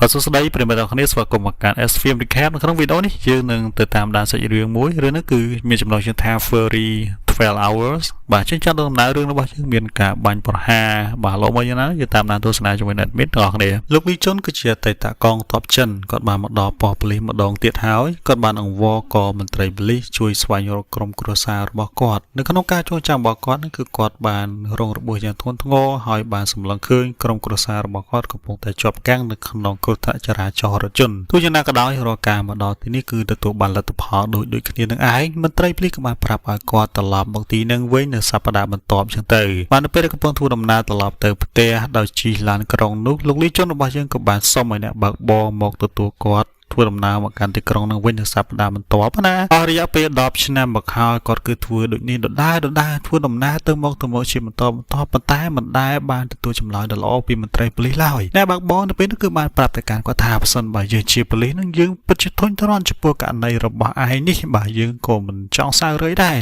បាទសួស្តីប្រិយមិត្តទាំងគ្នាស្វាគមន៍មកកាន់ S Film Recap នៅក្នុងវីដេអូនេះយើងនឹងទៅតាមដានសាច់រឿងមួយរឿងនេះគឺមានចំណងជើងថា Furry 12 hours បាទចេញចាត់ដំណើររឿងរបស់យើងមានការបាញ់ប្រហារបាទលោកមកយ៉ាងណាយើងតាមដានទស្សនាជាមួយ Netmit ទាំងអស់គ្នាលោកលីជុនគឺជាអតីតកងទ័ពចិនគាត់បានមកដល់ប៉ុស្តិ៍ប៉ូលីសម្ដងទៀតហើយគាត់បានអង្វរកមន្ត្រីប៉ូលីសជួយស្វែងរកក្រុមគ្រួសាររបស់គាត់នៅក្នុងការចូលចាំរបស់គាត់គឺគាត់បានរងរបួសយ៉ាងធ្ងន់ធ្ងរហើយបានសម្លឹងឃើញក្រុមគ្រួសាររបស់គាត់កំពុងតែជាប់គាំងនៅក្នុងគ្រោះថ្នាក់ចរាចរណ៍រថយន្តទោះយ៉ាងណាក៏ដោយរាល់ការមកដល់ទីនេះគឺទទួលបានលទ្ធផលដូចគ្នានឹងឯងមន្ត្រីប៉ូលីសក៏បានប្រាប់ឲ្យគាត់ត្រឡប់មកទីនឹងវិញនៅសប្តាហ៍បន្ទាប់ចឹងទៅបាននៅពេលកំពុងធ្វើដំណើរត្រឡប់ទៅផ្ទះដោយជិះឡានក្រុងនោះលោកលីជុនរបស់យើងក៏បានសុំឲ្យអ្នកបើកបរមកទទួលគាត់ធ្វើដំណើរមកកាន់ទីក្រុងនឹងវិញនៅសប្តាហ៍បន្ទាប់ណាអស់រយៈពេល10ឆ្នាំមកហើយគាត់គឺធ្វើដូចនេះដដែលធ្វើដំណើរទៅមកជាបន្តប៉ុន្តែមិនដែលបានទទួលចម្លើយដ៏ល្អពីមន្ត្រីប៉ូលីសឡើយអ្នកបើកបរនៅពេលនោះគឺបានប្រាប់ទៅកាន់គាត់ថាបើសិនបើយើងជាប៉ូលីសនឹងយើងពិតជាធុញទ្រាន់ចំពោះករណីរបស់ឯងនេះបាទយើងក៏មិនចង់សើរើយដែរ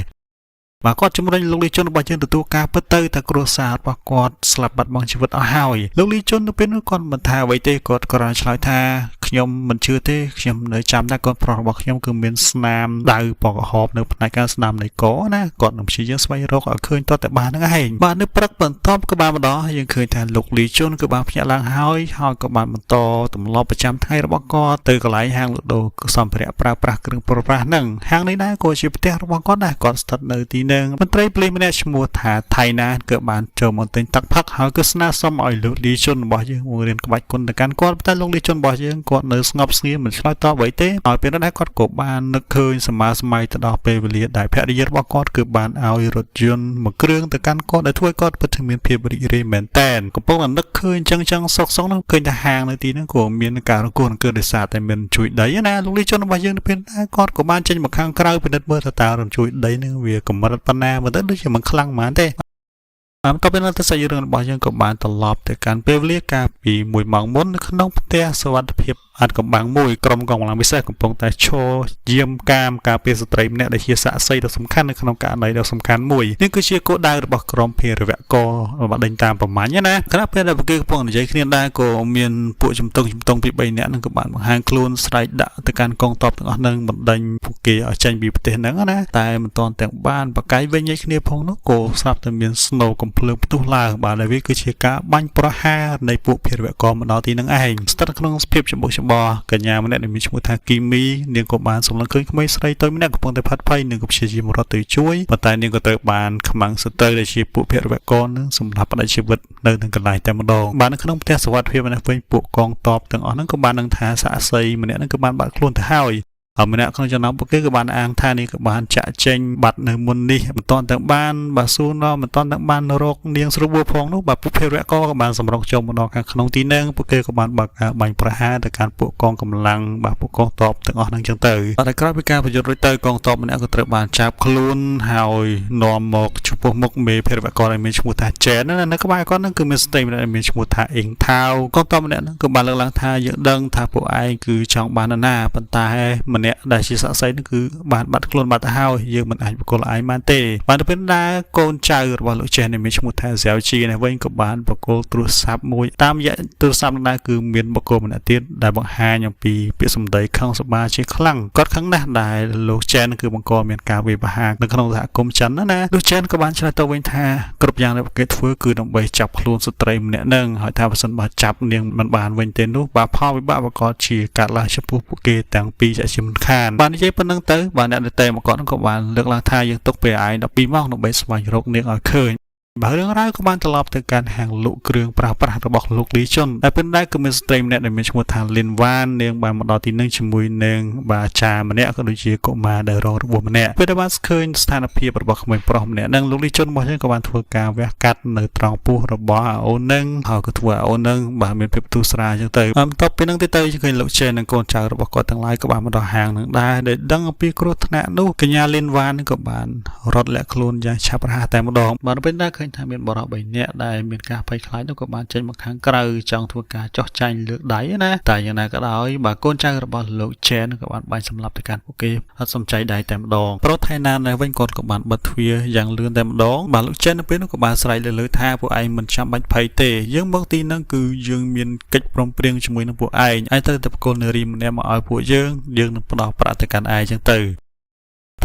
បាទគាត់ជំរុញលោកលីជុនរបស់យើងទទួលការពិតទៅតែគ្រួសាររបស់គាត់ស្លាប់បាត់បង់ជីវិតអស់ហើយលោកលីជុននៅពេលនោះគាត់មិនថាអ្វីទេគាត់គ្រាន់ឆ្លើយថាខ្ញុំមិនជឿទេខ្ញុំនៅចាំតែកូនប្រុសរបស់ខ្ញុំគឺមានស្នាមដៅពណ៌ក្រហមនៅផ្នែកខាងស្នាមនៃកណាគាត់នឹងព្យាយាមស្វែងរកឲ្យឃើញតតែបានហ្នឹងឯងបាទនៅព្រឹកបន្ទាប់ក៏បានម្ដងយើងឃើញថាលោកលីជុនក៏បានភ្ញាក់ឡើងហើយក៏បានបន្តទម្លាប់ប្រចាំថ្ងៃរបស់គាត់ទៅកន្លែងហាងលក់ដូរសម្ភារៈប្រើប្រាស់គ្រឿងប្រើប្រាស់ហ្នឹងហាងនេះដែរក៏ជាផ្ទះរបស់គាត់ដែរគាត់ស្ថិតនៅទីនឹងមន្ត្រីប៉ូលីសម្នាក់ឈ្មោះថាថៃណាក៏បានចូលមកទិញទឹកផឹកហើយក៏ស្នើសុំឲ្យលោកលីជុនរបស់យើងមករៀនក្បាច់គុណទៅកាន់គាត់តែលោកលីជុនរបស់យើងគាត់នៅស្ងប់ស្ងៀមមិនឆ្លើយតបអ្វីទេហើយពេលនោះដែរគាត់ក៏បាននឹកឃើញសម័យទៅដល់ពេលវេលាដែលភរិយារបស់គាត់គឺបានឲ្យរថយន្តមួយគ្រឿងទៅកាន់គាត់ដែលធ្វើឲ្យគាត់ពិតជាមានភាពរីករាយមែនតែនកំពុងតែនឹកឃើញចឹងសុកនោះឃើញថាហាងនៅទីហ្នឹងក៏មានការរង្គោះគឺដោយសារតែមានជួយដីណាលោកលីជុនរបស់យើងនៅពេលដែរគាត់ក៏បានចេញមកខាងក្រៅពិនិត្យមើលថាតើរជួយដីហ្នឹងវាកម្រិតប៉ុណ្ណាមើលទៅដូចជាមិនខ្លាំងហ្មងទេបន្ទាប់ពីនោះទៅសាច់រឿងរបស់យើងក៏បានត្រឡប់ទៅកាន់ពេលវេលាកាលពី1ម៉ោងមុននៅក្នុងផ្ទះសុវត្ថិភាពអាចកំបាំងមួយក្រុមកម្លាំងពិសេសកំពុងតែឈរយាមការពារស្ត្រីម្នាក់ដែលជាសាក្សីដ៏សំខាន់នៅក្នុងករណីដ៏សំខាន់មួយនេះគឺជាគោលដៅរបស់ក្រុមភេរវករបស់ដេញតាមប្រមាញ់ណាខណៈពេលដែលពួកគេកំពុងនិយាយគ្នាដែរក៏មានពួកជំទង់ពី3នាក់នឹងក៏បានបង្ហាញខ្លួនស្រែកដាក់ទៅកាន់កងទ័ពទាំងអស់នឹងបណ្ដេញពួកគេឲ្យចេញពីប្រទេសហ្នឹងណាតែមិនទាន់ទាំងបានបកកាយវិញឲ្យគ្នាផងនោះក៏ស្រាប់តែមានស្នូកំភ្លើងផ្ទុះឡើងបាទដែលវាគឺជាការបាញ់ប្រហារនៃពួកភេរវកមកដល់ទីហ្នឹងឯងស្ថិតក្នុងភាពច្បុកច្បល់កញ្ញាម្នាក់ដែលមានឈ្មោះថាគីមីនាងក៏បានសម្លឹងឃើញក្មេងស្រីតូចម្នាក់កំពុងតែផាត់ភ័យនាងក៏ព្យាយាមរត់ទៅជួយប៉ុន្តែនាងក៏ត្រូវបានខ្មាំងសត្រូវដែលជាពួកភេរវកនឹងសម្លាប់ផ្ដាច់ជីវិតនៅនឹងកន្លែងតែម្ដងបាននៅក្នុងផ្ទះសុវត្ថិភាពនេះវិញពួកកងទ័ពទាំងអស់ហ្នឹងក៏បាននឹងថាសាក្សីម្នាក់ហ្នឹងក៏បានបាត់ខ្លួនទៅហើយម្នាក់ក្នុងចំណោមពួកគេក៏បានអាងថានេះក៏បានចាក់ចេញបាត់នៅមុននេះមិនទាន់ទាំងបានបាទសួរណមិនទាន់ទាំងបានរកនាងស្រួលផងនោះបាទពួកភេរវកក៏បានសម្រុកចូលមកដល់ខាងក្នុងទីនឹងពួកគេក៏បានបើកការបាញ់ប្រហារទៅកាន់ពួកកងកម្លាំងបាទពួកកងទ័ពទាំងអស់ហ្នឹងចឹងទៅតែក្រោយពីការប្រយុទ្ធរួចទៅកងទ័ពម្នាក់ក៏ត្រូវបានចាប់ខ្លួនហើយនាំមកចំពោះមុខមេភេរវកដែលមានឈ្មោះថាចែននៅក្បែរគាត់ហ្នឹងគឺមានស្ត្រីម្នាក់ដែលមានឈ្មោះថាអេងថាវកងទ័ពម្នាក់ហ្នឹងក៏បានលើកឡើងថាយើងដឹងថាពួកឯងគឺចង់បានណាប៉ុន្តែម្នាក់ដែលជាសាក្សីនោះគឺបានបាត់ខ្លួនបាត់ទៅហើយយើងមិនអាចបកគលឯងបានទេបានទៅពេលដែរកូនចៅរបស់លោកចេះនេះមានឈ្មោះថាសាវជីនេះវិញក៏បានបកគលទូរស័ព្ទមួយតាមរយៈទូរស័ព្ទនោះដែរគឺមានបកគលម្នាក់ទៀតដែលបង្ហាញអំពីពាក្យសម្ដីខឹងសម្បាជាខ្លាំងគាត់ខឹងណាស់ដែលលោកចេះគឺបង្កមានការវិវាហានៅក្នុងសហគមន៍ចិនណាលោកចេះក៏បានឆ្លើយទៅវិញថាគ្រប់យ៉ាងដែលគេធ្វើគឺដើម្បីចាប់ខ្លួនស្ត្រីម្នាក់នឹងហើយថាបើសិនបើចាប់នាងមិនបានវិញទេនោះបាទផលវិបាកក៏ជាកើតឡើងចំពោះពួកគេទាំងពីរជាជាមិនខានបាននិយាយប៉ុណ្្នឹងទៅបាទអ្នកតែមកគាត់ក៏បានលើកឡើងថាយើងទុកពេលឯង12ម៉ោងដើម្បីស្វែងរកនាងឲ្យឃើញបាទរឿងរ៉ាវក៏បានត្រឡប់ទៅកាន់ហាងលក់គ្រឿងប្រើប្រាស់របស់លោកលីជុនតែពេលដែរក៏មានស្ត្រីម្នាក់ដែលមានឈ្មោះថាលីនវ៉ាននាងបានមកដល់ទីនឹងជាមួយនឹងបាទចាម្នាក់ក៏ដូចជាកុមារដែលរងរបួសម្នាក់ពេលដែលបានឃើញស្ថានភាពរបស់ក្មេងប្រុសម្នាក់នឹងលោកលីជុនរបស់យើងក៏បានធ្វើការវះកាត់នៅត្រង់ពោះរបស់អូននឹងហើយក៏ធ្វើឲ្យអូននឹងបាទមានភាពទុស្រាអញ្ចឹងទៅបន្ទាប់ពីនឹងទៅឃើញលោកចេនិងកូនចៅរបស់គាត់ទាំងឡាយក៏បានមកដល់ហាងនឹងដែរដែលដឹងអំពីគ្រោះថ្នាក់នោះកញ្ញាលីនវ៉ានក៏បានរត់លាក់ខ្លួនយ៉ាងឆាប់រហ័សតែម្ដងបាទពេលដែរឃើញ ញថាមានបរិបទអ្នកដែលមានការភ័យខ្លាចនោះក៏បានចេញមកខាងក្រៅចង់ធ្វើការចោះចាញ់លើកដៃណាតែយ៉ាងណាក៏ដោយបើកូនចៅរបស់លោក Chen ក៏បានបាញ់សម្លាប់ទៅកាន់ពួកគេអត់សំចៃដៃតែម្ដងប្រុសថៃណាមនៅវិញគាត់ក៏បានបិទទ្វារយ៉ាងលឿនតែម្ដងបាទលោក Chen នៅពេលនោះក៏បានស្រែកលើថាពួកឯងមិនចាំបាច់ភ័យទេយើងមកទីហ្នឹងគឺយើងមានកិច្ចព្រមព្រៀងជាមួយនឹងពួកឯងត្រូវតែបកគលនារីម្នាក់មកឲ្យពួកយើងនឹងផ្ដោតប្រាក់ទៅកាន់ឯងចឹងទៅ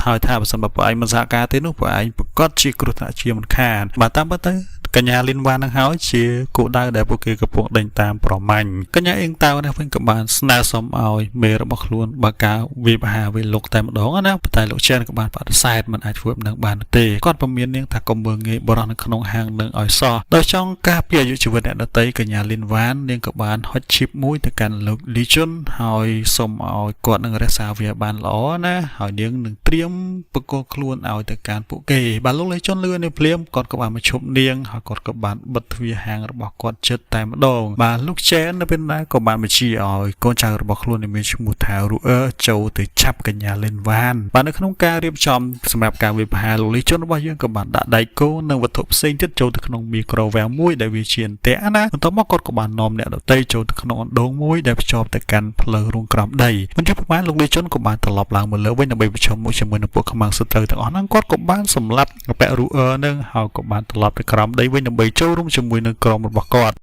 ហើយថាបើសិនបើពួកឯងមិនសហការទេនោះពួកឯងប្រកាសជាគ្រោះថ្នាក់ជាមិនខានបាទតាមពិតទៅកញ្ញាលីនវ៉ានឹងហើយជាគោលដៅដែលពួកគេកំពុងដេញតាមប្រមាញ់កញ្ញាអៀងតាវនេះវិញក៏បានស្នើសុំឲ្យមេរបស់ខ្លួនបើការវិបហាវាលោកតែម្ដងណាប៉ុន្តែលោក Chen ក៏បានបដិសេធមិនអាចធ្វើដំណឹងបានទេគាត់ពមៀននាងថាកុំមើងងាយបរិះនៅក្នុងហាងនឹងឲ្យសោះដោយចង់ការពារអាយុជីវិតអ្នកដទៃកញ្ញាលីនវ៉ានាងក៏បានហុចឈីបមួយទៅកាន់លោកលីជុនហើយសុំឲ្យគាត់នឹងរក្សាវាបានល្អណាហើយនាងនឹងត្រៀមបកគលខ្លួនឲ្យទៅកាន់ពួកគេបាទលោកលីជុនលឿននេះភ្លាមគាត់ក៏បានមកឈប់នាងហើយគាត់ក៏បានបិទទ្វារហាងរបស់គាត់ចិត្តតែម្ដងបាទលោក Chen នៅពេលណាក៏បានបញ្ជាឲ្យកូនចៅរបស់ខ្លួនមានឈ្មោះថា Ruer ចូលទៅចាប់កញ្ញាលីនវ៉ានបាទនៅក្នុងការរៀបចំសម្រាប់ការវិភាគលោកលីជនរបស់យើងក៏បានដាក់ដៃគោនិងវត្ថុផ្សេងទៀតចូលទៅក្នុងមីក្រូវ៉េវមួយដែលវាជាអន្ទាក់ណាបន្ទាប់មកគាត់ក៏បាននាំអ្នកដទៃចូលទៅក្នុងអណ្ដូងមួយដែលភ្ជាប់ទៅកាន់ផ្លូវរងក្រំដីមិនជាប្រហែលលោកលីជនក៏បានត្រឡប់ឡើងមកលើវិញដើម្បីប្រជុំមួយជាមួយនឹងពួកខ្មាំងសត្រូវទាំងអស់ហ្នឹងគាត់ក៏បានសម្លាប់អបៈ Ruer នឹងហើយក៏បានត្រឡប់ទៅក្រោមដីវិញដើម្បីចូលរួមជាមួយនឹងក្រុមរបស់គាត់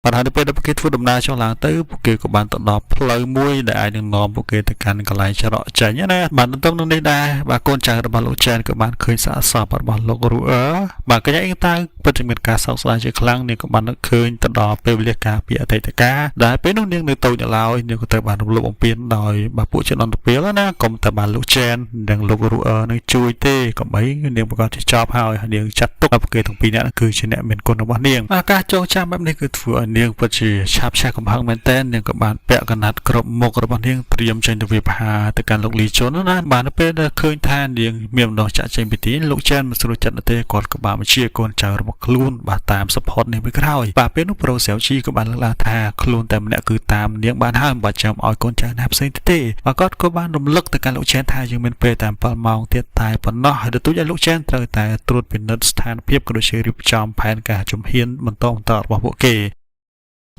បាទហើយពេលដែលពួកគេធ្វើដំណើរចុះឡើងទៅពួកគេក៏បានទៅដល់ផ្លូវមួយដែលអាចនឹងនាំពួកគេទៅកាន់កន្លែងច្រកចេញណាបាទទន្ទឹមនឹងនេះដែរបាទកូនចៅរបស់លោក Chen ក៏បានឃើញសាកសពរបស់លោក Ruer បាទកញ្ញាអ៊ីងតាពិតជាមានការសោកស្ដាយជាខ្លាំងនាងក៏បាននឹកឃើញទៅដល់ពេលវេលាការពីអតីតកាលដែលពេលនោះនាងនៅតូចនៅឡើយនាងក៏ត្រូវបានរំលោភបំពានដោយបាទពួកជនអន្តពាលណាកុំតែបានលោក Chen និងលោក Ruer នឹងជួយទេក៏បីនាងប្រកាសជាចប់ហើយនាងចាត់ទុកពួកគេទាំងពីរនាក់គឺជាអ្នកមានគុណរបស់នាងការចងចាំបែបនេះគឺធ្វើឲ្យនាងពិតជាឆាប់ឆាប់កំហឹងមែនតើនាងក៏បានពាក់កណាត់គ្រប់មុខរបស់នាងត្រៀមចេញទៅវិភាគទៅកាន់លោកលីជុនណាបានទៅពេលដែលឃើញថានាងមានម្ដងចាក់ចេញពីទីលោក Chen មិនស្រួលចិត្តទេគាត់ក៏បានបញ្ជាកូនចៅរបស់ខ្លួនបាទតាម support នាងពីក្រោយបាទពេលនោះប្រូសែវជីក៏បានលើកឡើងថាខ្លួនតែម្នាក់គឺតាមនាងបានហើយមិនបាច់ចាំឲ្យកូនចៅណាផ្សេងទេបាទគាត់ក៏បានរំលឹកទៅកាន់លោក Chen ថាយើងមានពេលតែ7ម៉ោងទៀតតែប៉ុណ្ណោះហើយទទូចឲ្យលោក Chen ត្រូវតែត្រួតពិនិត្យស្ថានភាពក៏ដូចជារៀបចំផែនការជំហានបន្តរបស់ពួកគ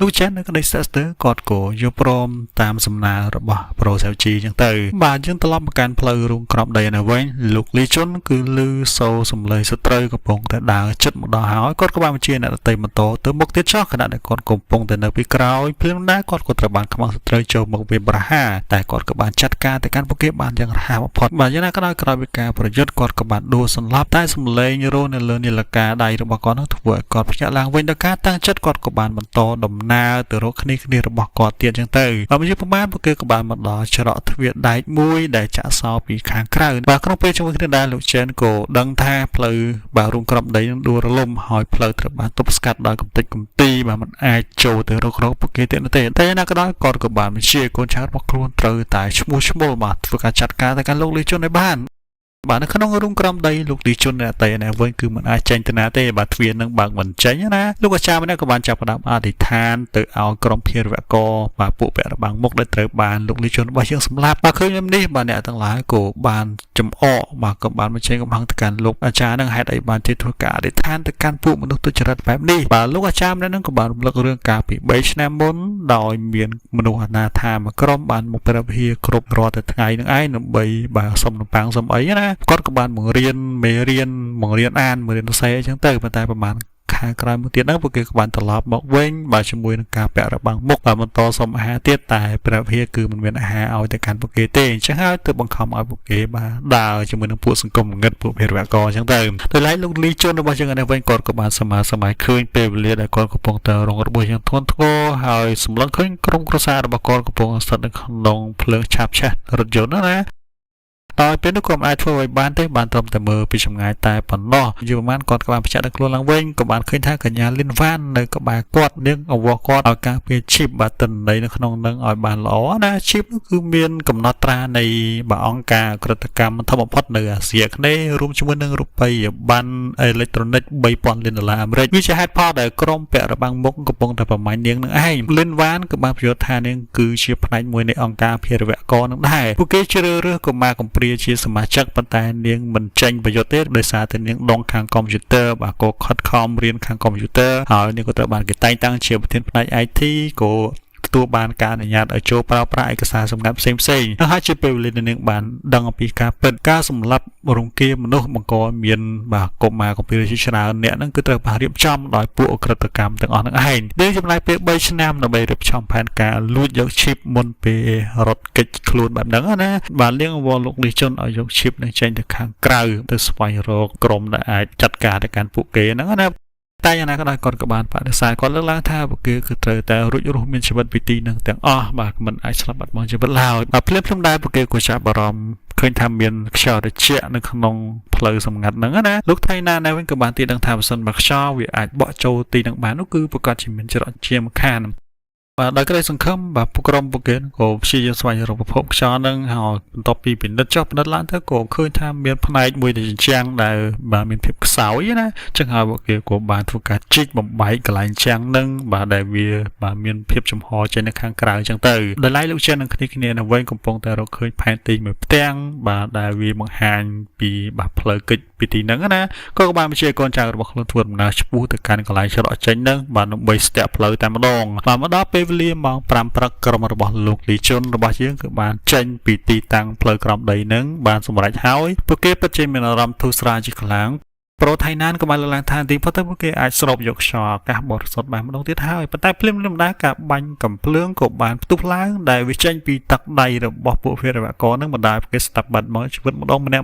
េលោក Chen នៅក្តីស្ទាក់ស្ទើរគាត់ក៏យល់ព្រមតាមសំណើរបស់ប្រូសែវជីអញ្ចឹងទៅបាទយើងត្រឡប់មកកាន់ផ្លូវរងក្រំដីនៅវិញលោកលីជុនគឺឮសូរសំឡេងសត្រូវកំពុងតែដើរជិតមកដល់ហើយគាត់ក៏បានបញ្ជាអ្នកដទៃបន្តទៅមុខទៀតចុះខណៈដែលគាត់កំពុងតែនៅពីក្រោយភ្លាមណាគាត់ក៏ត្រូវបានខ្មាំងសត្រូវចូលមកវាប្រហារតែគាត់ក៏បានចាត់ការទៅកាន់ពួកគេបានយ៉ាងរហ័សបំផុតបាទយ៉ាងណាក៏ដោយក្រោយពីការប្រយុទ្ធគាត់ក៏បានដួលសន្លប់តែសំឡេងរោនៅលើនាឡិកាដៃរបស់គាត់នោះធ្វើឲ្យគាត់ភ្ញាក់ឡើងវិញដល់ការតាំងចិត្តគាត់ក៏បានបន្តដំណើរទៅរកគ្នារបស់គាត់ទៀតចឹងទៅបើមិនយល់ប្រមាណពួកគេក៏បានមកដល់ច្រកទ្វារដែកមួយដែលចាក់សោពីខាងក្រៅបាទក្នុងពេលជាមួយគ្នាដែរលោក Chen ក៏ដឹងថាផ្លូវបាទរំក្រំដីនឹងដួលរលំហើយផ្លូវត្រូវបានទប់ស្កាត់ដោយកំទេចកំទីបាទมันអាចចូលទៅរកពួកគេទៀតទេតែណាក៏ដោយគាត់ក៏បានបញ្ជាកូនចៅរបស់ខ្លួនត្រូវតែឈ្មោះឈ្មោលបាទធ្វើការចាត់ការទៅកាន់លោកលីជុនឲ្យបានបាទនៅក្នុងរូងក្រំដីលោកលីជុនអ្នកតែអ្នកវិញគឺមិនអាចចេញទៅណាទេបាទទ្វារនឹងបើកមិនចេញណាលោកអាចារ្យម្នាក់ក៏បានចាប់ផ្ដើមអធិដ្ឋានទៅឲ្យក្រុមភារវករបាទពួកពាក់របាំងមុខដែលត្រូវបានលោកលីជុនរបស់យើងសម្លាប់បាទឃើញបែបនេះបាទអ្នកទាំងឡាយក៏បានចំអកបាទក៏បានបញ្ចេញកំហឹងទៅកាន់លោកអាចារ្យនឹងហេតុអីបានជាធ្វើការអធិដ្ឋានទៅកាន់ពួកមនុស្សទុច្ចរិតបែបនេះបាទលោកអាចារ្យម្នាក់នឹងក៏បានរំលឹករឿងកាលពី3ឆ្នាំមុនដោយមានមនុស្សអនាថាមួយក្រុមបានមកប្រវិហារគ្រប់រាល់តែថ្ងៃនឹងឯងដើម្បីបាទសុំនំប៉័ងសុំអីណាគាត់ក៏បានបង្រៀនមេរៀនបង្រៀនអានបង្រៀនសរសេរអញ្ចឹងទៅប៉ុន្តែប្រហែលខាងក្រោយមួយទៀតហ្នឹងពួកគេក៏បានត្រឡប់មកវិញបាទជាមួយនឹងការពាក់របាំងមុខបាទបន្តសុំអាហារទៀតតែព្រះវិហារគឺមិនមានអាហារឲ្យទៅកាន់ពួកគេទេអញ្ចឹងហើយទើបបង្ខំឲ្យពួកគេបាទដើរជាមួយនឹងពួកសង្គមងឹតពួកភារវករអញ្ចឹងទៅដោយឡែកលោកលីជុនរបស់យើងនេះវិញគាត់ក៏បានសម័យឃើញពេលវេលាដែលគាត់កំពុងតែរងរបួសយ៉ាងធ្ងន់ធ្ងរហើយសម្លឹងឃើញក្រុមគ្រួសាររបស់គាត់កំពុងស្ថិតនៅក្នុងភ្លើងឆាបឆេះរថយន្តណាដោយពេលនោះក៏មិនអាចធ្វើឲ្យបានទេបានត្រឹមតែមើលពីចម្ងាយតែប៉ុណ្ណោះយូរប្រហែលគាត់ក៏បានបញ្ជាក់ដល់ខ្លួនឡើងវិញក៏បានឃើញថាកញ្ញាលីនវ៉ាននៅក្បែរគាត់នាងអវគាត់ឲ្យការពារឈីបបាទតិនដីនៅក្នុងនឹងឲ្យបានល្អណាឈីបនោះគឺមានកំណត់ត្រានៃអង្គការអក្រិតកម្មធំបំផុតនៅអាស៊ីអាគ្នេយ៍រួមជាមួយនឹងរូបិយប័ណ្ណអេឡិចត្រូនិក$3000លានអាមេរិកវាជាហេតុផលដែលក្រុមពាក់របាំងមុខកំពុងតែប្រមាញ់នាងនឹងឯងលីនវ៉ានក៏បានប្រយុទ្ធថានាងគឺជាផ្នែកមួយនៃអង្គការភារវករនឹងដែរពួកគេជ្រើសរើសកុមារកំព្ ព្រាជាសមាជិកប៉ុន្តែនាងមិនចេញប្រយោជន៍ទេដោយសារតែនាងដងខាងកុំព្យូទ័របាទក៏ខិតខំរៀនខាងកុំព្យូទ័រហើយនាងក៏ត្រូវបានគេតែងតាំងជាប្រធានផ្នែក IT ក៏ទទួលបានការអនុញ្ញាតឲ្យចូលប្រើប្រាស់ឯកសារសម្ងាត់ផ្សេងៗហើយជាពេលវេលានាងបានដឹងអំពីការពិតការសម្លាប់រង្គាលមនុស្សបង្កឲ្យមានបាទកុមារកំព្រាជាច្រើនអ្នកហ្នឹងគឺត្រូវបានរៀបចំដោយពួកអក្រិតកម្មទាំងអស់ហ្នឹងឯងយើងចំណាយពេល3ឆ្នាំដើម្បីរៀបចំផែនការលួចយកឈីបមុនពេលរត់គេចខ្លួនបែបហ្នឹងណាបាទលៀងអង្វរលោកលីជុនឲ្យយកឈីបនឹងចេញទៅខាងក្រៅទៅស្វែងរកក្រុមដែលអាចចាត់ការទៅកាន់ពួកគេហ្នឹងណាតែយ៉ាងណាក៏ដោយគាត់ក៏បានបដិសេធគាត់លើកឡើងថាពួកគេគឺត្រូវតែរួចរស់មានជីវិតពីទីនឹងទាំងអស់បាទមិនអាចស្លាប់បាត់បង់ជីវិតឡើយបាទភ្លាមៗដែរពួកគេក៏ចាប់អារម្មណ៍ឃើញថាមានខ្យល់ត្រជាក់នៅក្នុងផ្លូវសម្ងាត់ហ្នឹងណាលោកថៃណានៅវិញក៏បានទីដឹងថាបើសិនបើខ្យល់វាអាចបក់ចូលទីនឹងបាននោះគឺប្រកាសជាមានចរន្តជាម្ខានបាទដោយក្តីសង្ឃឹមបាទពួកក្រុមពួកគេក៏ព្យាយាមស្វែងរកប្រភពខ្យល់ហ្នឹងហើយបន្ទាប់ពីពិនិត្យចុះពិនិត្យឡើងទៅក៏ឃើញថាមានផ្នែកមួយដែលជញ្ជាំងដែលបាទមានភាពខ្សោយណាចឹងហើយពួកគេក៏បានធ្វើការជីកបំបែកកន្លែងចាំងហ្នឹងបាទដែលវាបាទមានភាពចំហចេញនៅខាងក្រៅចឹងទៅដោយឡែកលោកជិននឹងគ្នានៅវិញកំពុងតែរកឃើញផែនទីមួយផ្ទាំងបាទដែលវាបង្ហាញពីបាទផ្លូវកិច្ចពីទីហ្នឹងណាក៏បានបញ្ជាកូនចៅរបស់ខ្លួនធ្វើដំណើរឆ្ពោះទៅកាន់កន្លែងច្រកចេញហ្នឹងបាទដើម្បីស្ទាក់ផ្លូវតែម្ដងបាទមកដល់ពេលវេលាម៉ោង5ព្រឹកក្រុមរបស់លោកលីជុនរបស់យើងគឺបានចេញពីទីតាំងផ្លូវក្រំដីនឹងបានសម្រេចហើយពួកគេពិតជាមានអារម្មណ៍ធូរស្រាលជាខ្លាំងប្រូថៃណានក៏បានលើកឡើងថាទីប៉ុន្តែពួកគេអាចស្រូបយកខ្យល់អាកាសបរិសុទ្ធបានម្ដងទៀតហើយប៉ុន្តែភ្លាមៗដែរការបាញ់កំភ្លើងក៏បានផ្ទុះឡើងដែលវាចេញពីទឹកដៃរបស់ពួកវីរវករនឹងបណ្ដាលពួកគេស្តាប់បាត់មកជីវិតម្ដងម្នាក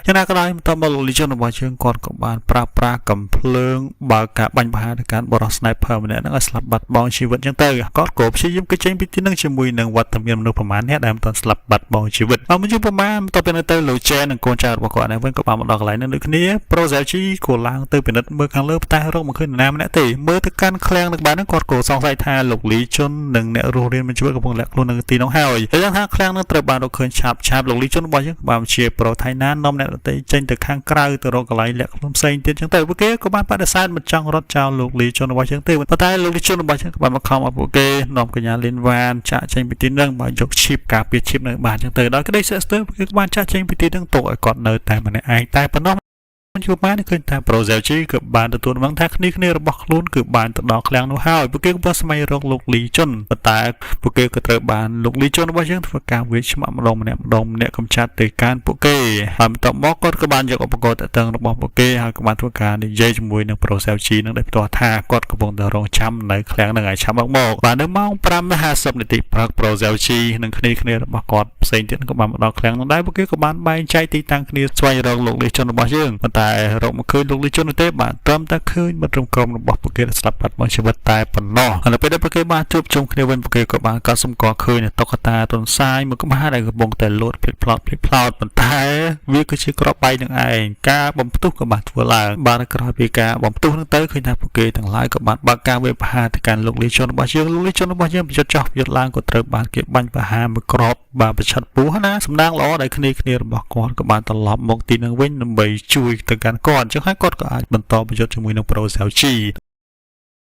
់យ៉ាងណាក៏ដោយបន្តមកលោកលីជុនរបស់យើងគាត់ក៏បានប្រើប្រាស់កំភ្លើងបើកការបាញ់ប្រហារទៅកាន់បរិសុទ្ធ sniper ម្នាក់ហ្នឹងឲ្យស្លាប់បាត់បង់ជីវិតចឹងទៅគាត់ក៏ព្យាយាមគេចេញពីទីនឹងជាមួយនឹងវត្តមានមនុស្សប្រមាណអ្នកដែលមិនទាន់ស្លាប់បាត់បង់ជីវិតមកយូរប្រមាណបន្ទាប់ពីទៅលោកចែនិងកូនចៅរបស់គាត់ហ្នឹងវិញក៏បានមកដល់កន្លែងហ្នឹងដូចគ្នាប្រូសេជីក៏ឡើងទៅពិនិត្យមើលខាងលើតែរកមិនឃើញនរណាម្នាក់ទេមើលទៅកាន់ឃ្លាំងនឹងបានហ្នឹងគាត់ក៏សង្ស័យថាលោកលីជុននិងអ្នករស់រានមានជីវិតកំពុងលាក់ខ្លួននៅទីនោះហើយយ៉ាងថាឃ្លាំងនឹងត្រូវបានរកឃើញឆាប់លោកលីជុនរបស់យើងក៏បានជាប្រូថៃណាននាំអ្នកដទៃចេញទៅខាងក្រៅទៅរកកន្លែងលាក់ខ្លួនផ្សេងទៀតចឹងទៅពួកគេក៏បានបដិសេធមិនចង់រត់ចោលលោកលីជុនរបស់យើងទេប៉ុន្តែលោកលីជុនរបស់យើងក៏បានបង្ខំឲ្យពួកគេនាំកញ្ញាលីនវ៉ានចាក់ចេញពីទីនឹងបើយកឈីបការពារឈីបនៅបានចឹងទៅដោយក្តីស្ទាក់ស្ទើរពួកគេក៏បានចាក់ចេញពីទីនឹងទុកឲ្យគាត់នៅតែម្នាក់ឯងតែប៉ុណ្ណោះជួបបានឃើញថាប្រូសេជីក៏បានទទួលដំណឹងថាគ្នារបស់ខ្លួនគឺបានទៅដល់ឃ្លាំងនោះហើយពួកគេក៏ស្វែងរកលោកលីជុនប៉ុន្តែពួកគេក៏ត្រូវបានលោកលីជុនរបស់យើងធ្វើការវាយឆ្មាក់ម្ដងម្នាក់កំចាត់ទៅកាន់ពួកគេហើយបន្ទាប់មកគាត់ក៏បានយកឧបករណ៍តាក់ទងរបស់ពួកគេហើយក៏បានធ្វើការនិយាយជាមួយនឹងប្រូសេជីនឹងដោយផ្ទាល់ថាគាត់កំពុងតែរងចាំនៅឃ្លាំងនឹងឲ្យឆាប់មកបាទនៅម៉ោង 5:50 នាទីព្រឹកប្រូសេជីនិងគ្នារបស់គាត់ផ្សេងទៀតក៏បានមកដល់ឃ្លាំងនោះដែរពួកគេក៏បានបែងចែកទីតាំងគ្នាស្វែងរកលោកលីជុនរបស់យើងប៉ុន្តែរកមកឃើញលោកលីជុនទេបាទត្រឹមតែឃើញមិត្តក្រុមរបស់ពួកគេដែលស្លាប់បាត់បង់ជីវិតតែប៉ុណ្ណោះហើយពេលដែលពួកគេបានជួបជុំគ្នាវិញពួកគេក៏បានកត់សម្គាល់ឃើញតុក្កតាទន្សាយមួយក្បាលដែលកំពុងតែលោតភ្លេចផ្លោតប៉ុន្តែវាគឺជាក្របបែកនឹងឯងការបំផ្ទុះក៏បានធ្វើឡើងបាទក្រោយពីការបំផ្ទុះនឹងទៅឃើញថាពួកគេទាំងឡាយក៏បានបើកការវាយប្រហារទៅកាន់លោកលីជុនរបស់យើងលោកលីជុនរបស់យើងប្រយុទ្ធចោះប្រយុទ្ធឡើងក៏ត្រូវបានគេបាញ់ប្រហារមួយក្របបាទប្រឆិតពោះណាសំណាងល្អដែលគ្នារបស់គាត់ក៏បានត្រឡប់មកទីនឹងវិញដើម្បីជួយទៅកាន់គាត់អញ្ចឹងហើយគាត់ក៏អាចបន្តប្រយុទ្ធជាមួយនឹងប្រូសេជ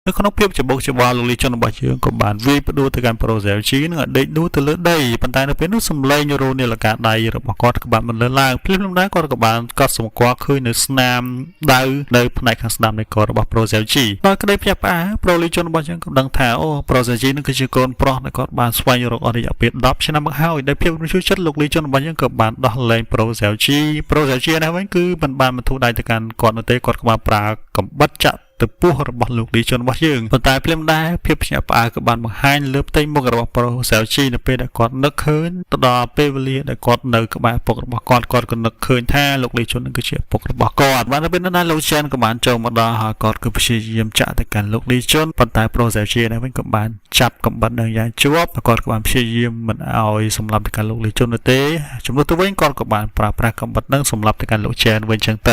ីនៅក្នុងភាពច្បុកច្បល់លោកលីជុនរបស់យើងក៏បានវាយផ្ដួលទៅកាន់ប្រូសេជីនឹងឲ្យដេកដួលទៅលើដីប៉ុន្តែនៅពេលនោះសំឡេងរោនាឡិកាដៃរបស់គាត់ក៏បានបន្លឺឡើងភ្លាមៗដែរគាត់ក៏បានកត់សម្គាល់ឃើញនៅស្នាមដៅនៅផ្នែកខាងស្ដាំនៃករបស់ប្រូសេជីដោយក្តីភ្ញាក់ផ្អើលប្រូលីជុនរបស់យើងក៏ដឹងថាអូប្រូសេជីនឹងគឺជាកូនប្រុសដែលគាត់បានស្វែងរកអស់រយៈពេល10ឆ្នាំមកហើយដោយភាពរំជួយចិត្តលោកលីជុនរបស់យើងក៏បានដោះលែងប្រូសេជីនេះវិញគឺមិនបានបន្ធូរដៃទៅកាន់គាត់នោះទេគាត់ក៏បានប្រើកំបិតចាក់ទៅពោះរបស់លោកលីជុនរបស់យើងប៉ុន្តែភ្លាមដែរភាពភ្ញាក់ផ្អើលក៏បានបង្ហាញលើផ្ទៃមុខរបស់ប្រូសេជីនៅពេលដែលគាត់នឹកឃើញទៅដល់ពេលវេលាដែលគាត់នៅក្បែរពុករបស់គាត់ក៏នឹកឃើញថាលោកលីជុននឹងគឺជាពុករបស់គាត់បាននៅពេលនោះលោកចែនក៏បានចូលមកដល់ហើយគាត់គឺព្យាយាមចាក់ទៅកាន់លោកលីជុនប៉ុន្តែប្រូសេជីនេះវិញក៏បានចាប់កំបិតនឹងយ៉ាងជាប់គាត់ក៏បានព្យាយាមមិនឲ្យសម្លាប់ទៅកាន់លោកលីជុននោះទេជំនួសទៅវិញគាត់ក៏បានប្រើប្រាស់កំបិតនឹងសម្លាប់ទៅកាន់លោកចែនវិញចឹងទ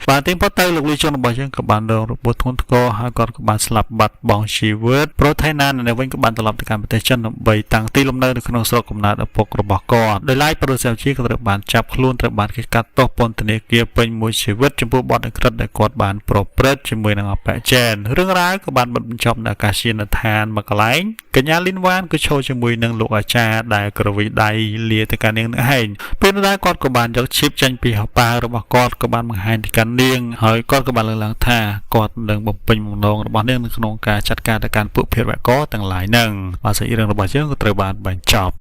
ៅបាទទីប៉ុន្តែលោកលីជុនរបស់យើងក៏បានរងរបួសធ្ងន់ធ្ងរហើយគាត់ក៏បានស្លាប់បាត់បង់ជីវិតប្រូថៃណាននៅវិញក៏បានត្រឡប់ទៅកាន់ប្រទេសចិនដើម្បីតាំងទីលំនៅនៅក្នុងស្រុកកំណើតឪពុករបស់គាត់ដោយឡែកប្រូសេជីក៏ត្រូវបានចាប់ខ្លួនត្រូវបានគេកាត់ទោសពន្ធនាគារពេញមួយជីវិតចំពោះបទអក្រិតដែលគាត់បានប្រព្រឹត្តជាមួយនឹងអបជែនរឿងរ៉ាវក៏បានបញ្ចប់នៅអាកាសយានដ្ឋានមួយកន្លែង កញ្ញាលីនវ៉ានក៏ចូលជាមួយនឹងលោកអាចារ្យដែលក្រវីដៃលាទៅកាន់នាងនឹងឯងពេលនោះដែរគាត់ក៏បានយកឈីបចេញពីហោប៉ៅរបស់គាត់ក៏បានបង្ហាញទៅកាន់នាងហើយគាត់ក៏បានលើកឡើងថាគាត់នឹងបំពេញបំណងរបស់នាងនៅក្នុងការចាត់ការទៅកាន់ពួកភារវករទាំងឡាយហ្នឹងបាទសាច់រឿងរបស់យើងក៏ត្រូវបានបញ្ចប់